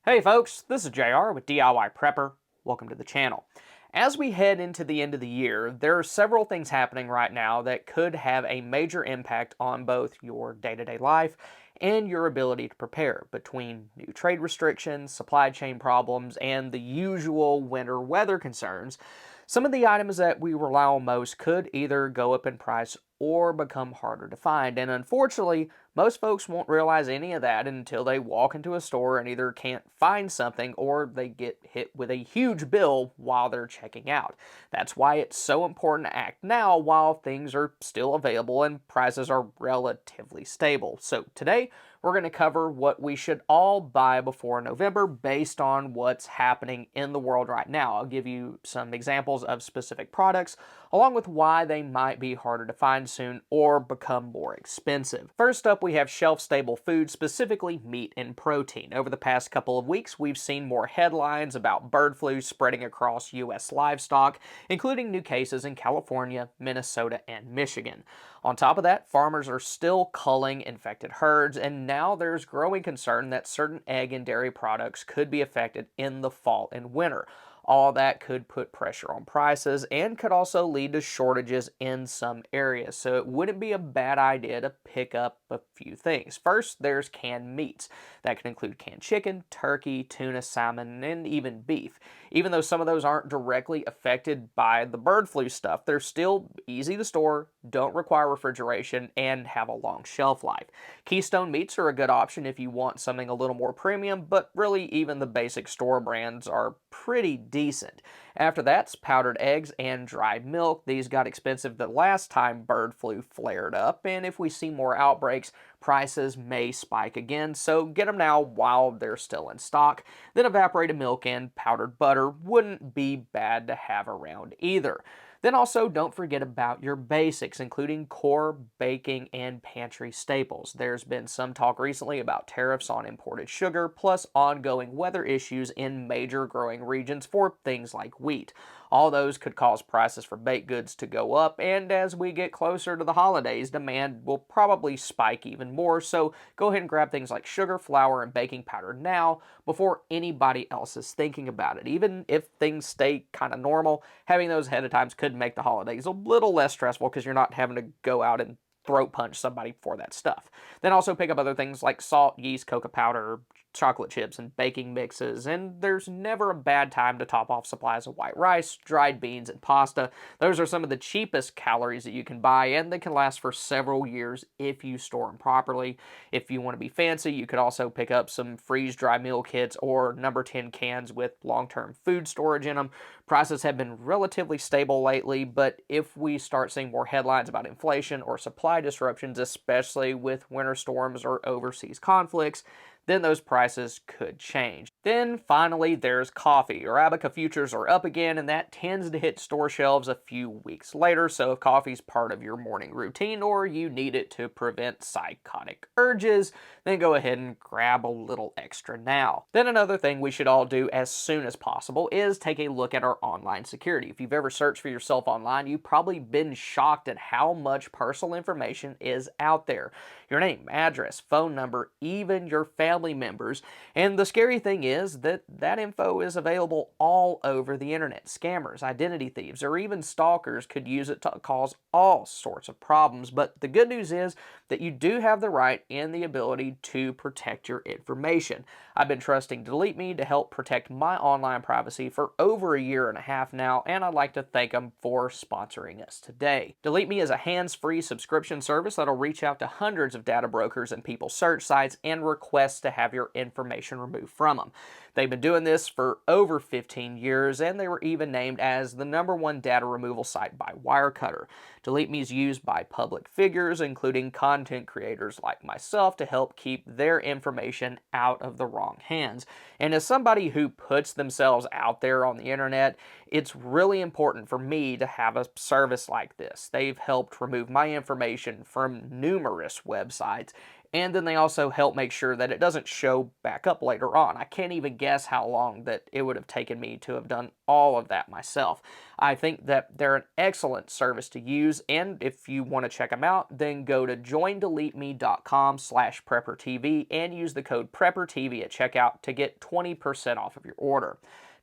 Hey folks, this is JR with DIY Prepper. Welcome to the channel. As we head into the end of the year, there are several things happening right now that could have a major impact on both your day-to-day life and your ability to prepare, between new trade restrictions, supply chain problems, and the usual winter weather concerns. Some of the items that we rely on most could either go up in price or become harder to find, and unfortunately, most folks won't realize any of that until they walk into a store and either can't find something or they get hit with a huge bill while they're checking out. That's why it's so important to act now while things are still available and prices are relatively stable. So today, we're going to cover what we should all buy before November based on what's happening in the world right now. I'll give you some examples of specific products, along with why they might be harder to find soon or become more expensive. First up, we have shelf-stable food, specifically meat and protein. Over the past couple of weeks, we've seen more headlines about bird flu spreading across U.S. livestock, including new cases in California, Minnesota, and Michigan. On top of that, farmers are still culling infected herds, and now there's growing concern that certain egg and dairy products could be affected in the fall and winter. All that could put pressure on prices and could also lead to shortages in some areas, so it wouldn't be a bad idea to pick up a few things. First, there's canned meats. That can include canned chicken, turkey, tuna, salmon, and even beef. Even though some of those aren't directly affected by the bird flu stuff, they're still easy to store, don't require refrigeration, and have a long shelf life. Keystone meats are a good option if you want something a little more premium, but really even the basic store brands are pretty decent. After that's powdered eggs and dried milk. These got expensive the last time bird flu flared up, and if we see more outbreaks, prices may spike again, so get them now while they're still in stock. Then evaporated milk and powdered butter wouldn't be bad to have around either. Then also don't forget about your basics, including core, baking, and pantry staples. There's been some talk recently about tariffs on imported sugar, plus ongoing weather issues in major growing regions for things like wheat. All those could cause prices for baked goods to go up, and as we get closer to the holidays, demand will probably spike even more, so go ahead and grab things like sugar, flour, and baking powder now before anybody else is thinking about it. Even if things stay kind of normal, having those ahead of time could make the holidays a little less stressful because you're not having to go out and throat punch somebody for that stuff. Then also pick up other things like salt, yeast, cocoa powder, chocolate chips, and baking mixes. And there's never a bad time to top off supplies of white rice, dried beans, and pasta. Those are some of the cheapest calories that you can buy, and they can last for several years if you store them properly. If you want to be fancy, you could also pick up some freeze-dry meal kits or number 10 cans with long-term food storage in them. Prices have been relatively stable lately, but if we start seeing more headlines about inflation or supply disruptions, especially with winter storms or overseas conflicts, then those prices could change. Then finally, there's coffee. Arabica futures are up again, and that tends to hit store shelves a few weeks later, so if coffee's part of your morning routine or you need it to prevent psychotic urges, then go ahead and grab a little extra now. Then another thing we should all do as soon as possible is take a look at our online security. If you've ever searched for yourself online, you've probably been shocked at how much personal information is out there. Your name, address, phone number, even your family members. And the scary thing is that that info is available all over the internet. Scammers, identity thieves, or even stalkers could use it to cause all sorts of problems. But the good news is that you do have the right and the ability to protect your information. I've been trusting Delete Me to help protect my online privacy for over a year and a half now, and I'd like to thank them for sponsoring us today. Delete Me is a hands-free subscription service that'll reach out to hundreds of data brokers and people's search sites and request to have your information removed from them. They've been doing this for over 15 years, and they were even named as the #1 data removal site by Wirecutter. Delete Me is used by public figures, including content creators like myself, to help keep their information out of the wrong hands. And as somebody who puts themselves out there on the internet, it's really important for me to have a service like this. They've helped remove my information from numerous websites, And then they also help make sure that it doesn't show back up later on. I can't even guess how long that it would have taken me to have done all of that myself. I think that they're an excellent service to use, and if you want to check them out, then go to joindeleteme.com/PrepperTV and use the code PrepperTV at checkout to get 20% off of your order.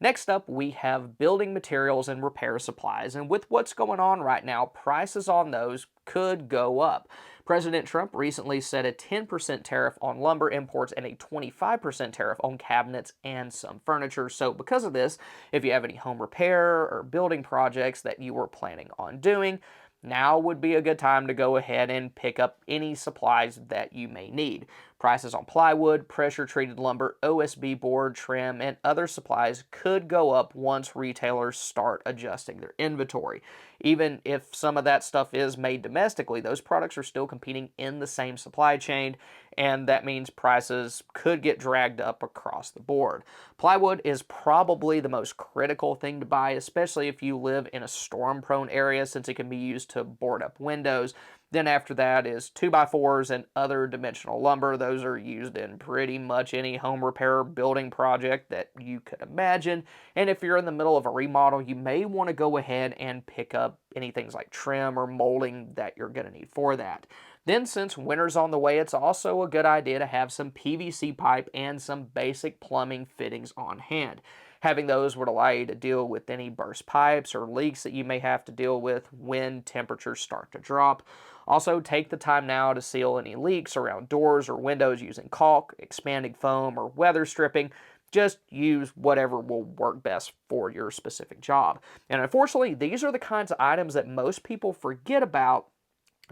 Next up, we have building materials and repair supplies, and with what's going on right now, prices on those could go up. President Trump recently set a 10% tariff on lumber imports and a 25% tariff on cabinets and some furniture. So because of this, if you have any home repair or building projects that you were planning on doing, now would be a good time to go ahead and pick up any supplies that you may need. Prices on plywood, pressure-treated lumber, OSB board, trim, and other supplies could go up once retailers start adjusting their inventory. Even if some of that stuff is made domestically, those products are still competing in the same supply chain, and that means prices could get dragged up across the board. Plywood is probably the most critical thing to buy, especially if you live in a storm-prone area, since it can be used to board up windows. Then after that is 2x4s and other dimensional lumber. Those are used in pretty much any home repair building project that you could imagine. And if you're in the middle of a remodel, you may want to go ahead and pick up any things like trim or molding that you're going to need for that. Then since winter's on the way, it's also a good idea to have some PVC pipe and some basic plumbing fittings on hand. Having those would allow you to deal with any burst pipes or leaks that you may have to deal with when temperatures start to drop. Also, take the time now to seal any leaks around doors or windows using caulk, expanding foam, or weather stripping. Just use whatever will work best for your specific job. And unfortunately, these are the kinds of items that most people forget about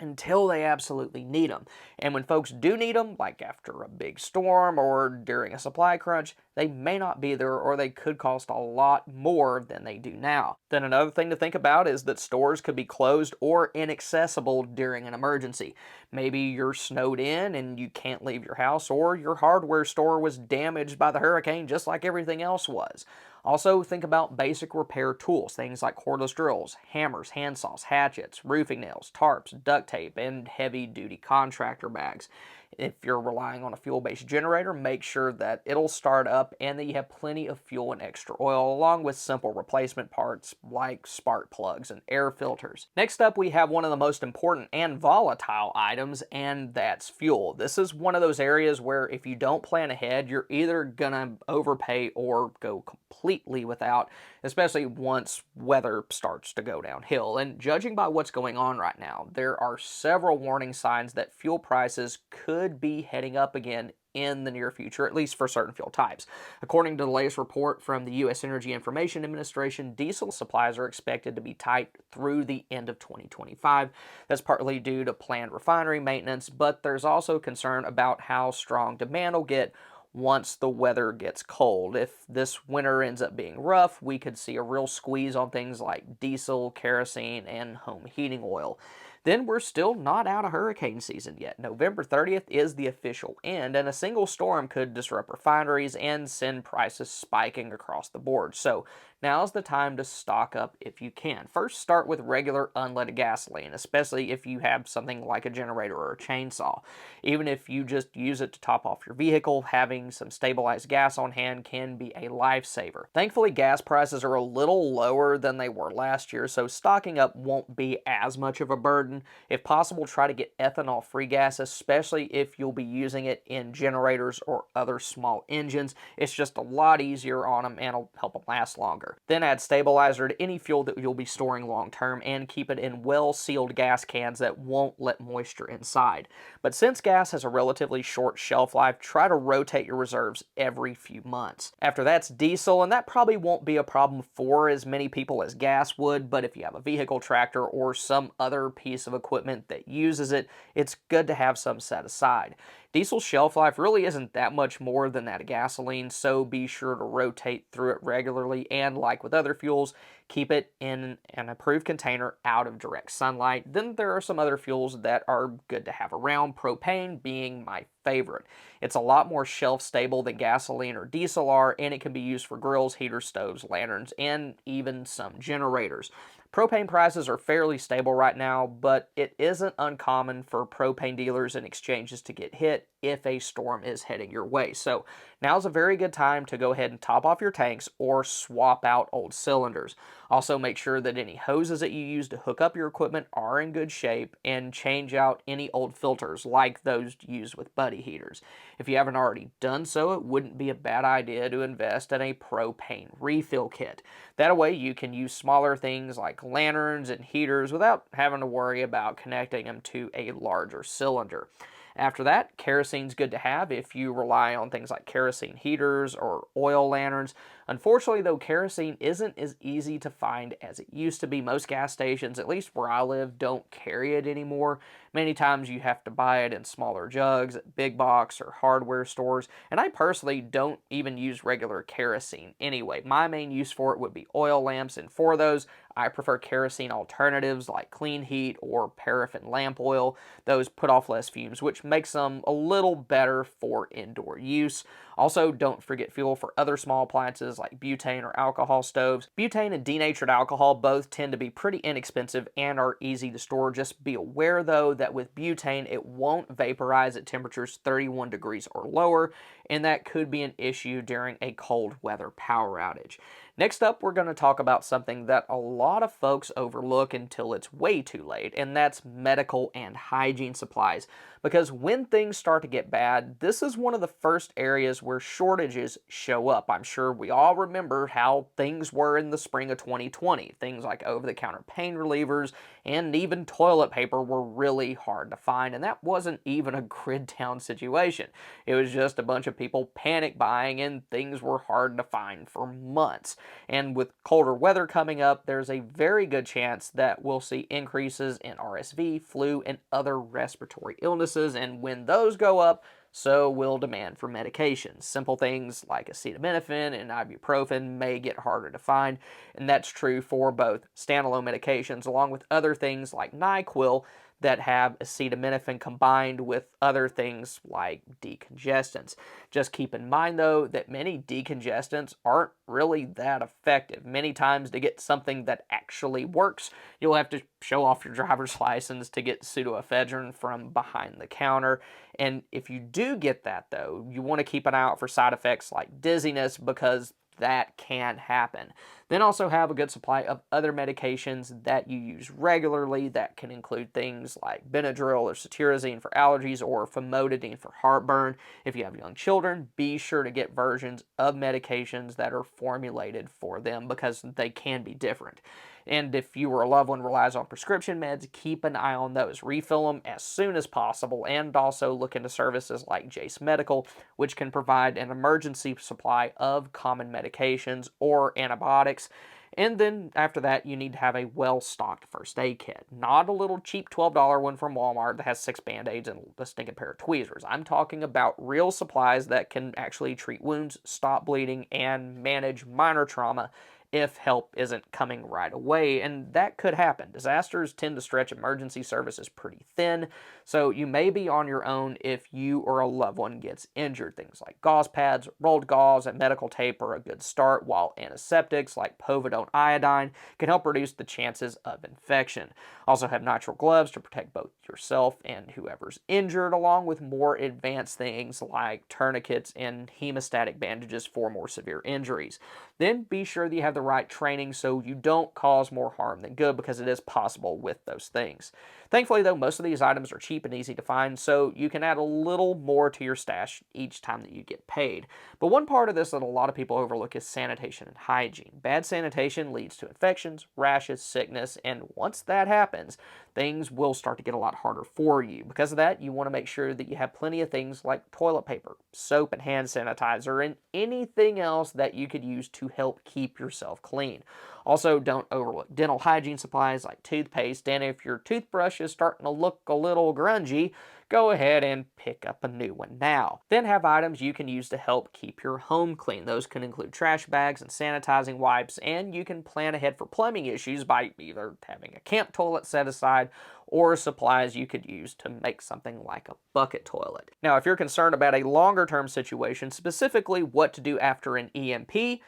until they absolutely need them. And when folks do need them, like after a big storm or during a supply crunch, they may not be there, or they could cost a lot more than they do now. Then another thing to think about is that stores could be closed or inaccessible during an emergency. Maybe you're snowed in and you can't leave your house, or your hardware store was damaged by the hurricane just like everything else was. Also, think about basic repair tools, things like cordless drills, hammers, handsaws, hatchets, roofing nails, tarps, duct tape, and heavy-duty contractor bags. If you're relying on a fuel-based generator, make sure that it'll start up and that you have plenty of fuel and extra oil, along with simple replacement parts like spark plugs and air filters. Next up, we have one of the most important and volatile items, and that's fuel. This is one of those areas where if you don't plan ahead, you're either gonna overpay or go completely without, especially once weather starts to go downhill. And judging by what's going on right now, there are several warning signs that fuel prices could be heading up again in the near future, at least for certain fuel types. According to the latest report from the U.S. Energy Information Administration, diesel supplies are expected to be tight through the end of 2025. That's partly due to planned refinery maintenance, but there's also concern about how strong demand will get once the weather gets cold. If this winter ends up being rough, we could see a real squeeze on things like diesel, kerosene, and home heating oil. Then we're still not out of hurricane season yet. November 30th is the official end, and a single storm could disrupt refineries and send prices spiking across the board. So now's the time to stock up if you can. First, start with regular unleaded gasoline, especially if you have something like a generator or a chainsaw. Even if you just use it to top off your vehicle, having some stabilized gas on hand can be a lifesaver. Thankfully, gas prices are a little lower than they were last year, so stocking up won't be as much of a burden. If possible, try to get ethanol-free gas, especially if you'll be using it in generators or other small engines. It's just a lot easier on them and it'll help them last longer. Then add stabilizer to any fuel that you'll be storing long term and keep it in well-sealed gas cans that won't let moisture inside. But since gas has a relatively short shelf life, try to rotate your reserves every few months. After that's diesel, and that probably won't be a problem for as many people as gas would, but if you have a vehicle, tractor, or some other piece of equipment that uses it, it's good to have some set aside. Diesel's shelf life really isn't that much more than that of gasoline, so be sure to rotate through it regularly, and like with other fuels, keep it in an approved container out of direct sunlight. Then there are some other fuels that are good to have around, propane being my favorite. It's a lot more shelf stable than gasoline or diesel are, and it can be used for grills, heaters, stoves, lanterns, and even some generators. Propane prices are fairly stable right now, but it isn't uncommon for propane dealers and exchanges to get hit kit if a storm is heading your way. So now's a very good time to go ahead and top off your tanks or swap out old cylinders. Also, make sure that any hoses that you use to hook up your equipment are in good shape, and change out any old filters like those used with buddy heaters. If you haven't already done so, it wouldn't be a bad idea to invest in a propane refill kit. That way you can use smaller things like lanterns and heaters without having to worry about connecting them to a larger cylinder. After that, kerosene's good to have if you rely on things like kerosene heaters or oil lanterns. Unfortunately, though, kerosene isn't as easy to find as it used to be. Most gas stations, at least where I live, don't carry it anymore. Many times you have to buy it in smaller jugs at big box or hardware stores, and I personally don't even use regular kerosene anyway. My main use for it would be oil lamps, and for those, I prefer kerosene alternatives like Clean Heat or paraffin lamp oil. Those put off less fumes, which makes them a little better for indoor use. Also, don't forget fuel for other small appliances like butane or alcohol stoves. Butane and denatured alcohol both tend to be pretty inexpensive and are easy to store. Just be aware, though, that with butane, it won't vaporize at temperatures 31 degrees or lower, and that could be an issue during a cold weather power outage. Next up, we're going to talk about something that a lot of folks overlook until it's way too late, and that's medical and hygiene supplies. Because when things start to get bad, this is one of the first areas where shortages show up. I'm sure we all remember how things were in the spring of 2020. Things like over-the-counter pain relievers and even toilet paper were really hard to find, and that wasn't even a grid down situation. It was just a bunch of people panic buying, and things were hard to find for months. And with colder weather coming up, there's a very good chance that we'll see increases in RSV, flu, and other respiratory illnesses, and when those go up, so will demand for medications. Simple things like acetaminophen and ibuprofen may get harder to find, and that's true for both standalone medications along with other things like NyQuil that have acetaminophen combined with other things like decongestants. Just keep in mind, though, that many decongestants aren't really that effective. Many times to get something that actually works, you'll have to show off your driver's license to get pseudoephedrine from behind the counter. And if you do get that, though, you want to keep an eye out for side effects like dizziness, because that can happen. Then also have a good supply of other medications that you use regularly. That can include things like Benadryl or cetirizine for allergies or famotidine for heartburn. If you have young children, be sure to get versions of medications that are formulated for them, because they can be different. And if you or a loved one relies on prescription meds, keep an eye on those. Refill them as soon as possible, and also look into services like Jace Medical, which can provide an emergency supply of common medications or antibiotics. And then after that, you need to have a well-stocked first aid kit. Not a little cheap $12 one from Walmart that has 6 Band-Aids and a stinking pair of tweezers. I'm talking about real supplies that can actually treat wounds, stop bleeding, and manage minor trauma if help isn't coming right away, and that could happen. Disasters tend to stretch emergency services pretty thin, so you may be on your own if you or a loved one gets injured. Things like gauze pads, rolled gauze, and medical tape are a good start, while antiseptics like povidone iodine can help reduce the chances of infection. Also have nitrile gloves to protect both yourself and whoever's injured, along with more advanced things like tourniquets and hemostatic bandages for more severe injuries. Then be sure that you have the right training so you don't cause more harm than good, because it is possible with those things. Thankfully, though, most of these items are cheap and easy to find, so you can add a little more to your stash each time that you get paid. But one part of this that a lot of people overlook is sanitation and hygiene. Bad sanitation leads to infections, rashes, sickness, and once that happens, things will start to get a lot harder for you. Because of that, you want to make sure that you have plenty of things like toilet paper, soap and hand sanitizer, and anything else that you could use to help keep yourself clean. Also, don't overlook dental hygiene supplies like toothpaste, and if your toothbrush is starting to look a little grungy, go ahead and pick up a new one now. Then have items you can use to help keep your home clean. Those can include trash bags and sanitizing wipes, and you can plan ahead for plumbing issues by either having a camp toilet set aside or supplies you could use to make something like a bucket toilet. Now, if you're concerned about a longer term situation, specifically what to do after an EMP,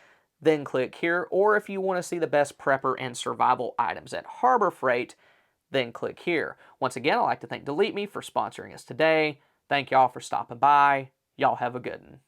then click here. Or if you want to see the best prepper and survival items at Harbor Freight, then click here. Once again, I'd like to thank Delete Me for sponsoring us today. Thank y'all for stopping by. Y'all have a good one.